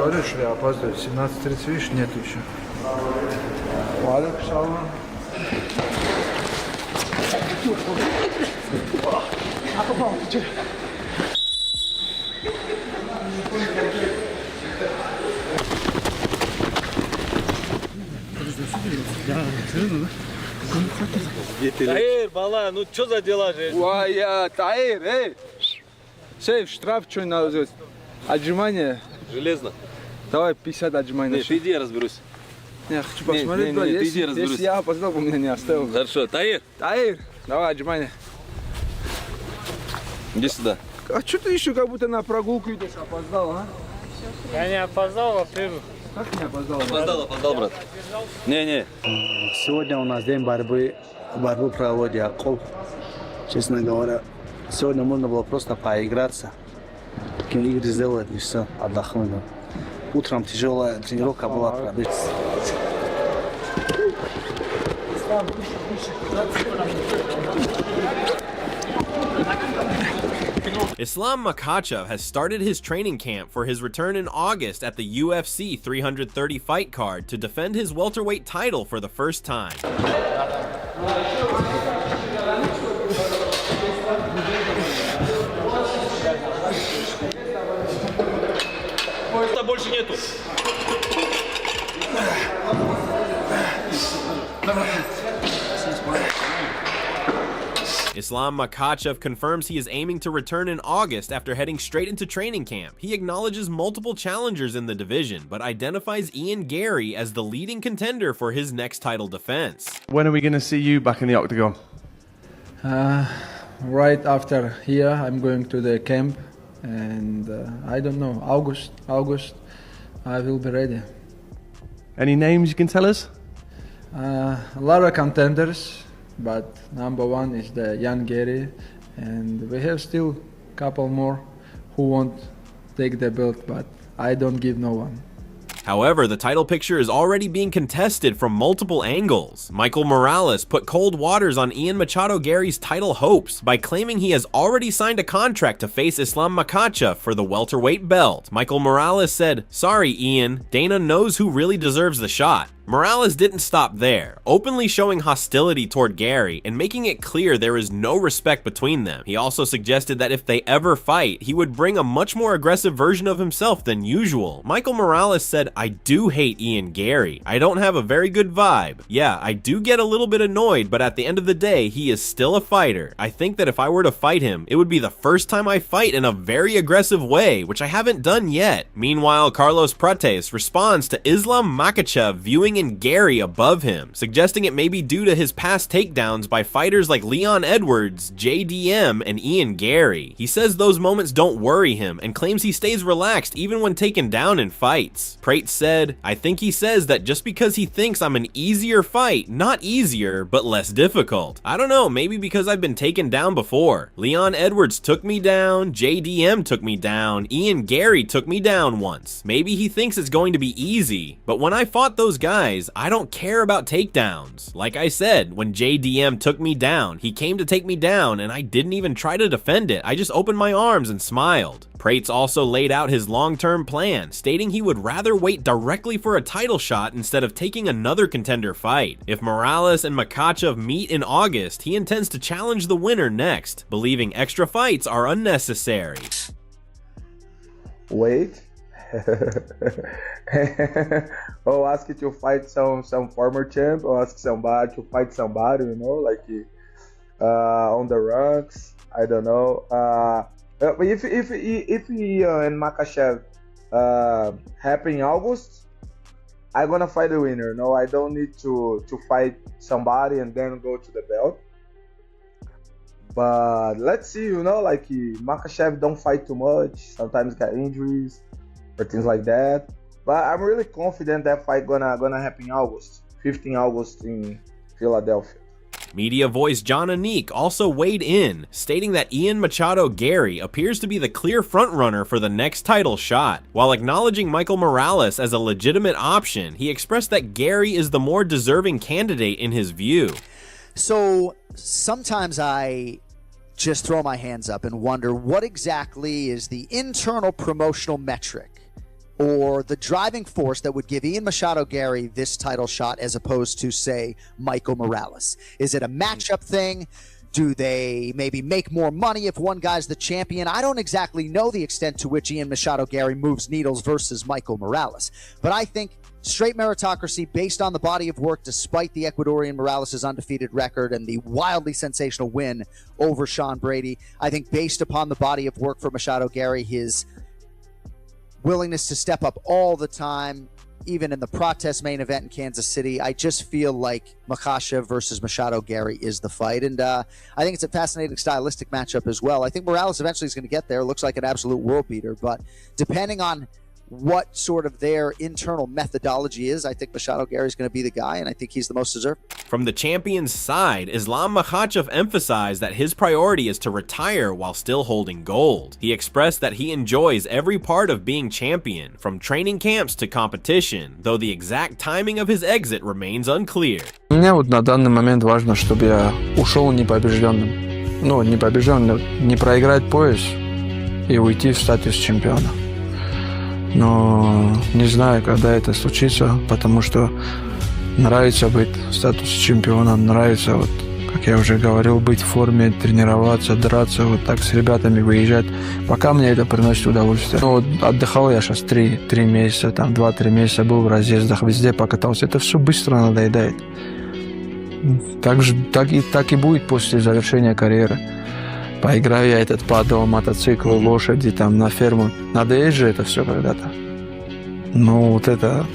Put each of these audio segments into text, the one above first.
говорю, что я опаздываю. 17:30, видишь, нет еще. Валик, шалом. Таир, бала, ну что за дела же? Ой, Таир, эй! Сейф, штраф, что надо сделать? Отжимание. Железно. Давай 50 отжиманий. Нет, иди, я разберусь. Я хочу посмотреть, да, если я опоздал, бы меня не оставил. Хорошо, Таир. Таир, давай отжимание. Иди сюда. А что ты еще как будто на прогулку идешь, опоздал, а? Я не опоздал, во-первых. Как не опоздал? Опоздал, брат. Не. Сегодня у нас день борьбы проводит Яков. Честно говоря, сегодня можно было просто поиграться. Такие игры сделать и все, отдохнуть. Утром тяжелая тренировка была, правда. Islam Makhachev has started his training camp for his return in August at the UFC 330 fight card to defend his welterweight title for the first time. Больше нету. Islam Makhachev confirms he is aiming to return in August after heading straight into training camp. He acknowledges multiple challengers in the division, but identifies Ian Gary as the leading contender for his next title defense. When are we going to see you back in the Octagon? Right after here, I'm going to the camp, and I don't know, August, I will be ready. Any names you can tell us? A lot of contenders, but number one is the young Gary, and we have still a couple more who won't take the belt, but I don't give no one. However, the title picture is already being contested from multiple angles. Michael Morales put cold waters on Ian Machado Gary's title hopes by claiming he has already signed a contract to face Islam Makhachev for the welterweight belt. Michael Morales said, "Sorry, Ian, Dana knows who really deserves the shot." Morales didn't stop there, openly showing hostility toward Gary and making it clear there is no respect between them. He also suggested that if they ever fight, he would bring a much more aggressive version of himself than usual. Michael Morales said, "I do hate Ian Gary. I don't have a very good vibe. Yeah, I do get a little bit annoyed, but at the end of the day, he is still a fighter. I think that if I were to fight him, it would be the first time I fight in a very aggressive way, which I haven't done yet." Meanwhile, Carlos Prates responds to Islam Makhachev viewing in Gary above him, suggesting it may be due to his past takedowns by fighters like Leon Edwards, JDM, and Ian Gary. He says those moments don't worry him and claims he stays relaxed even when taken down in fights. Prates said, "I think he says that just because he thinks I'm an easier fight, not easier, but less difficult. I don't know, maybe because I've been taken down before. Leon Edwards took me down, JDM took me down, Ian Gary took me down once. Maybe he thinks it's going to be easy, but when I fought those guys, I don't care about takedowns. Like I said, when JDM took me down, he came to take me down and I didn't even try to defend it. I just opened my arms and smiled." Prates also laid out his long-term plan, stating he would rather wait directly for a title shot instead of taking another contender fight. If Morales and Makhachev meet in August, he intends to challenge the winner next, believing extra fights are unnecessary. Wait. Or ask to fight some former champ, or ask somebody to fight somebody, you know, like on the ranks. I don't know. If and Makhachev happen in August, I'm gonna fight the winner. No, I don't need to fight somebody and then go to the belt. But let's see, you know, like Makhachev don't fight too much. Sometimes got injuries or things like that. But I'm really confident that fight gonna happen in August, 15 August in Philadelphia. Media voice John Anik also weighed in, stating that Ian Machado Gary appears to be the clear frontrunner for the next title shot. While acknowledging Michael Morales as a legitimate option, he expressed that Gary is the more deserving candidate in his view. So sometimes I just throw my hands up and wonder what exactly is the internal promotional metric or the driving force that would give Ian Machado Gary this title shot as opposed to, say, Michael Morales? Is it a matchup thing? Do they maybe make more money if one guy's the champion? I don't exactly know the extent to which Ian Machado Gary moves needles versus Michael Morales, but I think straight meritocracy based on the body of work, despite the Ecuadorian Morales' undefeated record and the wildly sensational win over Sean Brady. I think based upon the body of work for Machado Gary, his willingness to step up all the time, even in the protest main event in Kansas City, I just feel like Makhachev versus Machado Gary is the fight. And I think it's a fascinating stylistic matchup as well. I think Morales eventually is going to get there. Looks like an absolute world beater. But depending on what sort of their internal methodology is, I think Machado Gary is going to be the guy, and I think he's the most deserved. From the champion's side, Islam Makhachev emphasized that his priority is to retire while still holding gold. He expressed that he enjoys every part of being champion, from training camps to competition, though the exact timing of his exit remains unclear. Мне вот на данный момент важно, чтобы я ушел непобежденным. Ну, непобежденным, не проиграть пояс и уйти в статус чемпиона. Но не знаю, когда это случится, потому что нравится быть в статусе чемпиона, нравится, вот, как я уже говорил, быть в форме, тренироваться, драться, вот так с ребятами выезжать. Пока мне это приносит удовольствие. Ну, вот отдыхал я сейчас 3 месяца, там 2-3 месяца был в разъездах, везде покатался. Это все быстро надоедает. Так и будет после завершения карьеры. Поиграю я этот падал, мотоцикл, лошади, там на ферму. Надоест же это все когда-то. Ну, вот это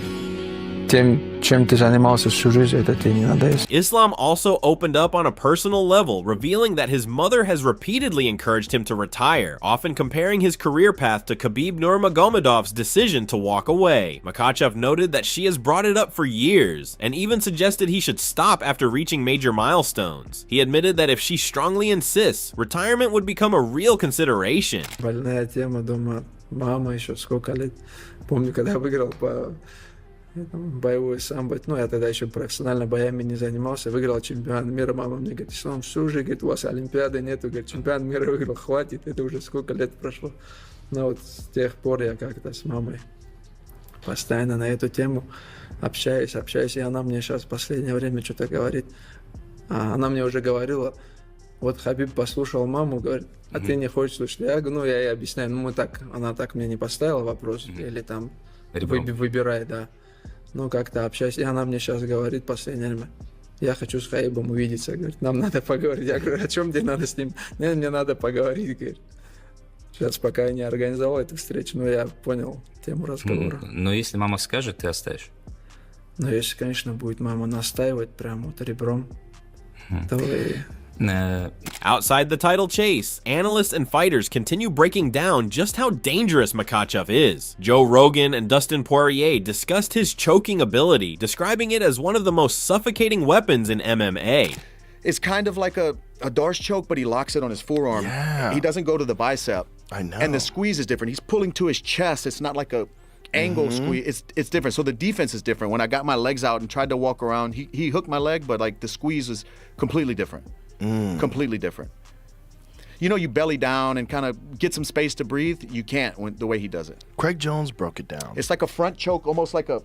тем, чем ты занимался всю жизнь, это тебе не надоест. Islam also opened up on a personal level, revealing that his mother has repeatedly encouraged him to retire, often comparing his career path to Khabib Nurmagomedov's decision to walk away. Makhachev noted that she has brought it up for years, and even suggested he should stop after reaching major milestones. He admitted that if she strongly insists, retirement would become a real consideration. Больная тема дома. Мама еще сколько лет. Помню, когда я выиграл по боевой самбо, ну, я тогда еще профессионально боями не занимался, выиграл чемпион мира, мама мне говорит, Ислам, всю жизнь, говорит, у вас олимпиады нету, говорит, чемпион мира выиграл, хватит, это уже сколько лет прошло. Но вот с тех пор я как-то с мамой постоянно на эту тему общаюсь, и она мне сейчас в последнее время что-то говорит. А она мне уже говорила, вот Хабиб послушал маму, говорит, а ты не хочешь слушать? Я говорю, ну, я ей объясняю, ну, она так мне не поставила вопрос, или там, выбирай, да. Ну, как-то общаюсь, и она мне сейчас говорит в последнее время, я хочу с Хабибом увидеться, говорит, нам надо поговорить. Я говорю, о чем тебе надо с ним? Нет, мне надо поговорить, говорит. Сейчас пока я не организовал эту встречу, но я понял тему разговора. Но если мама скажет, ты оставишь? Но если, конечно, будет мама настаивать прямо вот ребром, то и... Outside the title chase, analysts and fighters continue breaking down just how dangerous Makhachev is. Joe Rogan and Dustin Poirier discussed his choking ability, describing it as one of the most suffocating weapons in MMA. It's kind of like a Darce choke, but he locks it on his forearm. Yeah. He doesn't go to the bicep. I know. And the squeeze is different. He's pulling to his chest. It's not like a angle squeeze. It's different. So the defense is different. When I got my legs out and tried to walk around, he hooked my leg, but like the squeeze is completely different. Completely different. You know, you belly down and kind of get some space to breathe. You can't the way he does it. Craig Jones broke it down. It's like a front choke, almost like a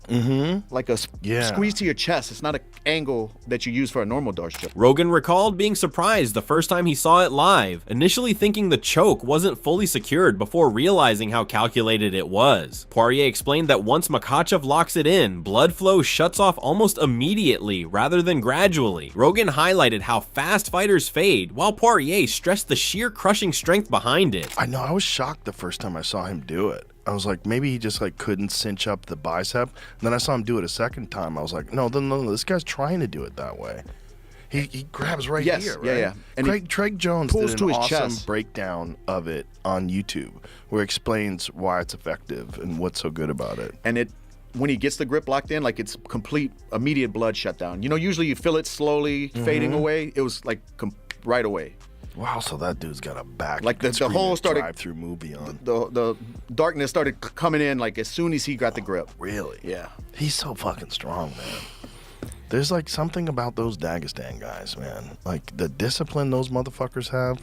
squeeze to your chest. It's not an angle that you use for a normal Darce choke. Rogan recalled being surprised the first time he saw it live, initially thinking the choke wasn't fully secured before realizing how calculated it was. Poirier explained that once Makhachev locks it in, blood flow shuts off almost immediately rather than gradually. Rogan highlighted how fast fighters fade, while Poirier stressed the sheer crushing strength behind it. I know, I was shocked the first time I saw him do it. I was like, maybe he just like couldn't cinch up the bicep. And then I saw him do it a second time. I was like, no, this guy's trying to do it that way. He grabs right here, right? Yeah. And Craig Jones pulls did an awesome chest. breakdown of it on YouTube where he explains why it's effective and what's so good about it. And when he gets the grip locked in, like it's complete, immediate blood shutdown. You know, usually you feel it slowly fading away. It was like right away. Wow, so that dude's got a back. Like the whole started drive-through movie on. The darkness started coming in like as soon as he got the grip. Really? Yeah. He's so fucking strong, man. There's like something about those Dagestan guys, man. Like the discipline those motherfuckers have.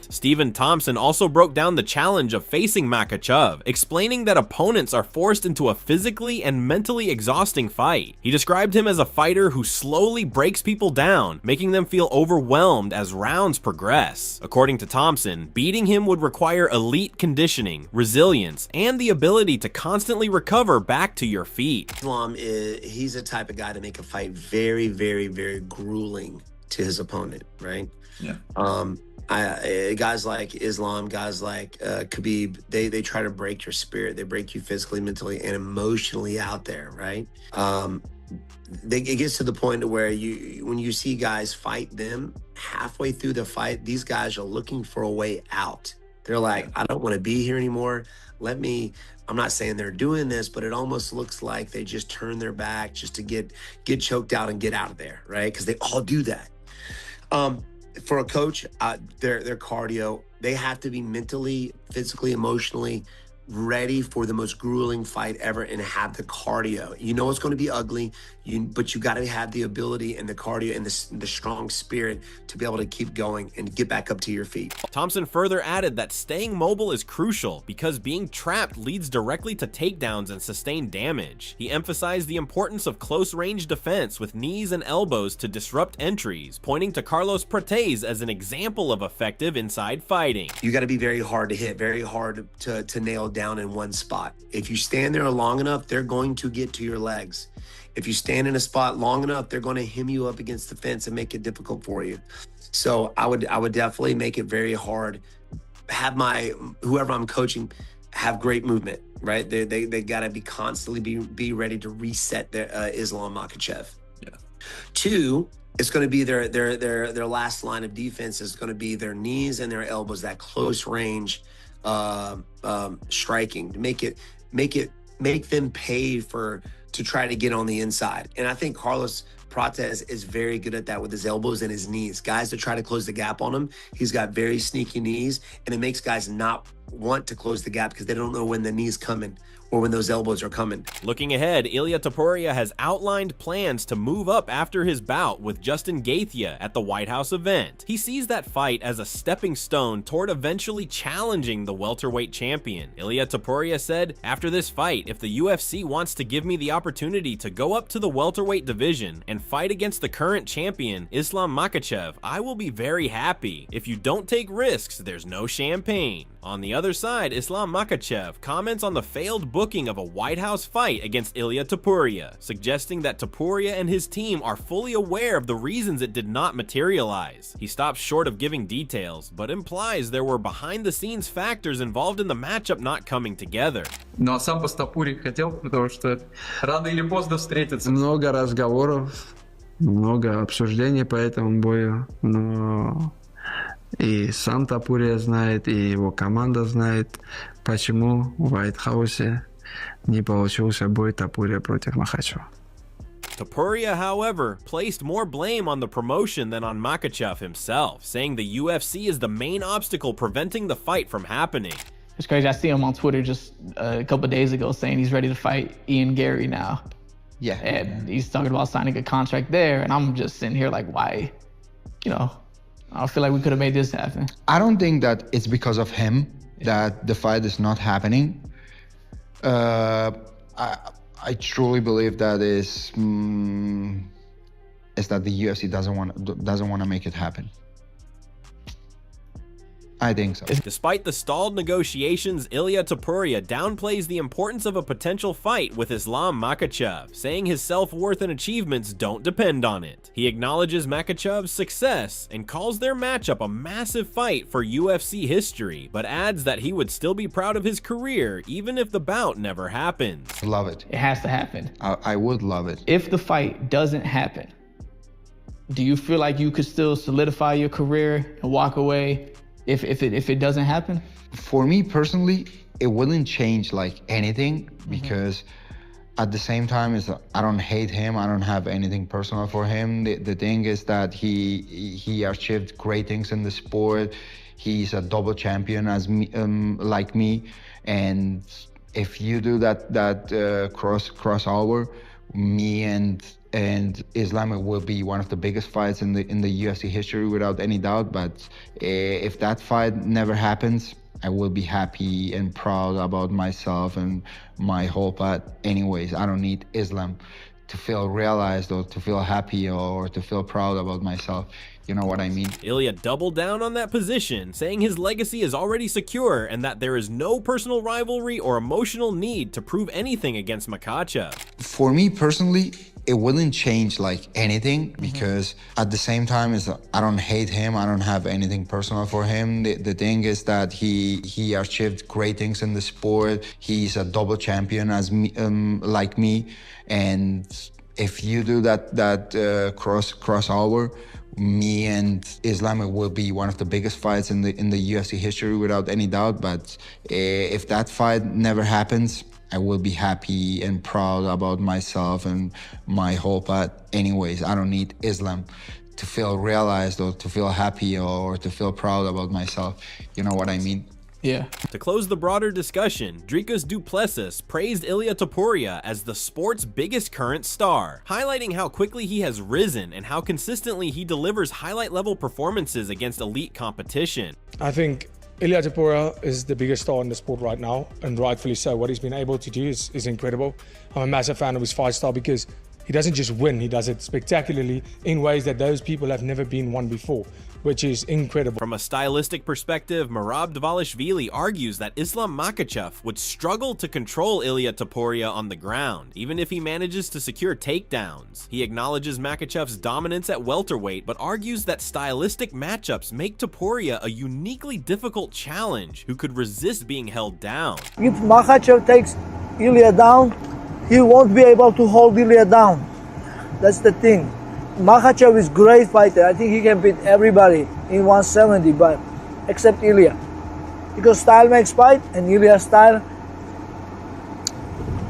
Stephen Thompson also broke down the challenge of facing Makhachev, explaining that opponents are forced into a physically and mentally exhausting fight. He described him as a fighter who slowly breaks people down, making them feel overwhelmed as rounds progress. According to Thompson, beating him would require elite conditioning, resilience, and the ability to constantly recover back to your feet. Islam, he's the type of guy to make a fight very, very, very grueling to his opponent, right? Yeah. Guys like Islam, guys like Khabib, they try to break your spirit. They break you physically, mentally, and emotionally out there, right? It gets to the point where when you see guys fight them, halfway through the fight, these guys are looking for a way out. They're like, I don't want to be here anymore. I'm not saying they're doing this, but it almost looks like they just turn their back just to get choked out and get out of there, right? Because they all do that. For a coach, their cardio, they have to be mentally, physically, emotionally ready for the most grueling fight ever and have the cardio. You know it's going to be ugly, but you got to have the ability and the cardio and the strong spirit to be able to keep going and get back up to your feet. Thompson further added that staying mobile is crucial because being trapped leads directly to takedowns and sustained damage. He emphasized the importance of close-range defense with knees and elbows to disrupt entries, pointing to Carlos Prates as an example of effective inside fighting. You got to be very hard to hit, very hard to nail down in one spot. If you stand there long enough, they're going to get to your legs. If you stand in a spot long enough, they're going to hem you up against the fence and make it difficult for you. So I would definitely make it very hard. Have whoever I'm coaching have great movement, right? They got to be constantly be ready to reset their Islam Makhachev. Yeah. 2, it's going to be their last line of defense is going to be their knees and their elbows, that close range striking to make them pay to try to get on the inside. And I think Carlos Prates is very good at that with his elbows and his knees. Guys that try to close the gap on him, he's got very sneaky knees, and it makes guys not want to close the gap because they don't know when the knee's coming or when those elbows are coming. Looking ahead, Ilia Topuria has outlined plans to move up after his bout with Justin Gaethje at the White House event. He sees that fight as a stepping stone toward eventually challenging the welterweight champion. Ilia Topuria said, "After this fight, if the UFC wants to give me the opportunity to go up to the welterweight division and fight against the current champion, Islam Makhachev, I will be very happy. If you don't take risks, there's no champagne." On the other side, Islam Makhachev comments on the failed booking of a White House fight against Ilia Topuria, suggesting that Topuria and his team are fully aware of the reasons it did not materialize. He stops short of giving details, but implies there were behind-the-scenes factors involved in the matchup not coming together. Ну а сам по Стопуре хотел, потому что рано или поздно встретиться. Много разговоров, много обсуждений по этому бою, но и сам Топурия знает, и его команда знает, почему в White-House не получился бой Топурия против Makhachev. Topuria, however, placed more blame on the promotion than on Makhachev himself, saying the UFC is the main obstacle preventing the fight from happening. It's crazy. I see him on Twitter just a couple of days ago saying he's ready to fight Ian Gary now. Yeah. And he's talking about signing a contract there, and I'm just sitting here like, why? I feel like we could have made this happen. I don't think that it's because of him that the fight is not happening. I truly believe that is that the UFC doesn't want to make it happen. I think so. Despite the stalled negotiations, Ilia Topuria downplays the importance of a potential fight with Islam Makhachev, saying his self-worth and achievements don't depend on it. He acknowledges Makhachev's success and calls their matchup a massive fight for UFC history, but adds that he would still be proud of his career even if the bout never happens. Love it. It has to happen. I would love it. If the fight doesn't happen, do you feel like you could still solidify your career and walk away if it doesn't happen? For me personally, it wouldn't change like anything, because at the same time, I don't hate him. I don't have anything personal for him. The thing is that he achieved great things in the sport. He's a double champion as me, like me. And if you do that crossover me and Islam will be one of the biggest fights in the UFC history without any doubt. But if that fight never happens, I will be happy and proud about myself and my whole path. Anyways, I don't need Islam to feel realized or to feel happy or to feel proud about myself. You know what I mean? Ilya doubled down on that position, saying his legacy is already secure and that there is no personal rivalry or emotional need to prove anything against Makhachev. For me personally, it wouldn't change like anything, because at the same time I don't hate him. I don't have anything personal for him. The thing is that he achieved great things in the sport. He's a double champion as me, like me. And if you do that crossover, me and Islam will be one of the biggest fights in the UFC history without any doubt. But if that fight never happens, I will be happy and proud about myself and my whole path. Anyways, I don't need Islam to feel realized or to feel happy or to feel proud about myself. You know what I mean? Yeah. To close the broader discussion, Dricus du Plessis praised Ilia Topuria as the sport's biggest current star, highlighting how quickly he has risen and how consistently he delivers highlight-level performances against elite competition. I think Ilia Topuria is the biggest star in the sport right now, and rightfully so. What he's been able to do is incredible. I'm a massive fan of his fight style because he doesn't just win, he does it spectacularly in ways that those people have never been won before, which is incredible. From a stylistic perspective, Merab Dvalishvili argues that Islam Makhachev would struggle to control Ilia Topuria on the ground, even if he manages to secure takedowns. He acknowledges Makhachev's dominance at welterweight, but argues that stylistic matchups make Topuria a uniquely difficult challenge who could resist being held down. If Makhachev takes Ilia down, he won't be able to hold Ilia down. That's the thing. Makhachev is a great fighter. I think he can beat everybody in 170, but except Ilia. Because style makes fight, and Ilia's style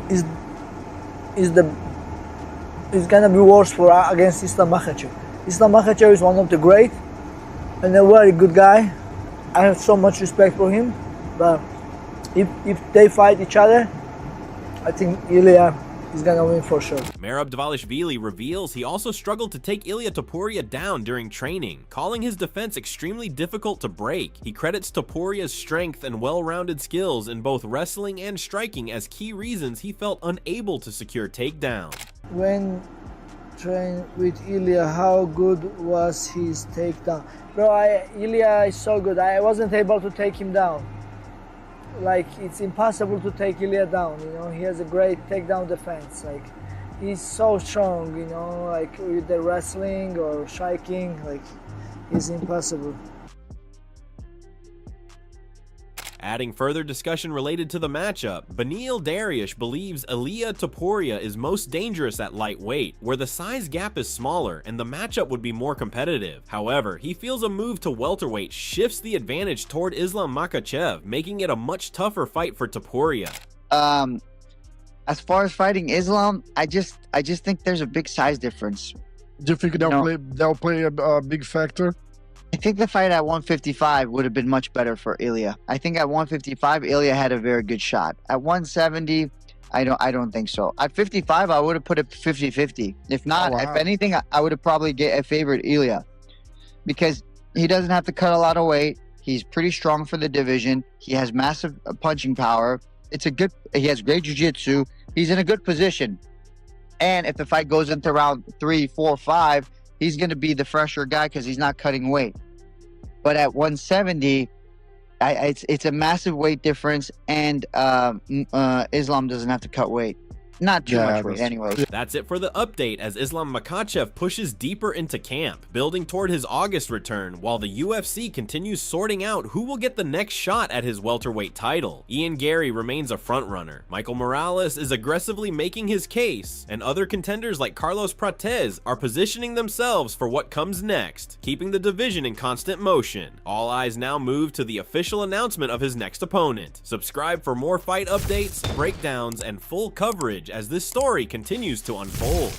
is gonna be worse for against Islam Makhachev. Islam Makhachev is one of the great and a very good guy. I have so much respect for him, but if they fight each other, I think Ilia is gonna win for sure. Merab Dvalishvili reveals he also struggled to take Ilia Topuria down during training, calling his defense extremely difficult to break. He credits Topuria's strength and well-rounded skills in both wrestling and striking as key reasons he felt unable to secure takedowns. When trained with Ilia, how good was his takedown? Bro, Ilia is so good. I wasn't able to take him down. Like, it's impossible to take Ilia down, you know. He has a great takedown defense. Like, he's so strong, you know, like with the wrestling or striking, like, it's impossible. Adding further discussion related to the matchup, Beneil Dariush believes Ilia Topuria is most dangerous at lightweight, where the size gap is smaller and the matchup would be more competitive. However, he feels a move to welterweight shifts the advantage toward Islam Makhachev, making it a much tougher fight for Topuria. As far as fighting Islam, I just think there's a big size difference. Do you think they'll play a big factor? I think the fight at 155 would have been much better for Ilia. I think at 155, Ilia had a very good shot. At 170, I don't think so. At 55, I would have put it 50-50. If not, if anything, I would have probably favored Ilia, because he doesn't have to cut a lot of weight. He's pretty strong for the division. He has massive punching power. He has great jiu-jitsu. He's in a good position. And if the fight goes into round 3, 4, 5, he's going to be the fresher guy because he's not cutting weight. But at 170, it's a massive weight difference, and Islam doesn't have to cut weight. Not too much weight anyway. That's it for the update as Islam Makhachev pushes deeper into camp, building toward his August return, while the UFC continues sorting out who will get the next shot at his welterweight title. Ian Gary remains a frontrunner. Michael Morales is aggressively making his case, and other contenders like Carlos Prates are positioning themselves for what comes next, keeping the division in constant motion. All eyes now move to the official announcement of his next opponent. Subscribe for more fight updates, breakdowns, and full coverage as this story continues to unfold.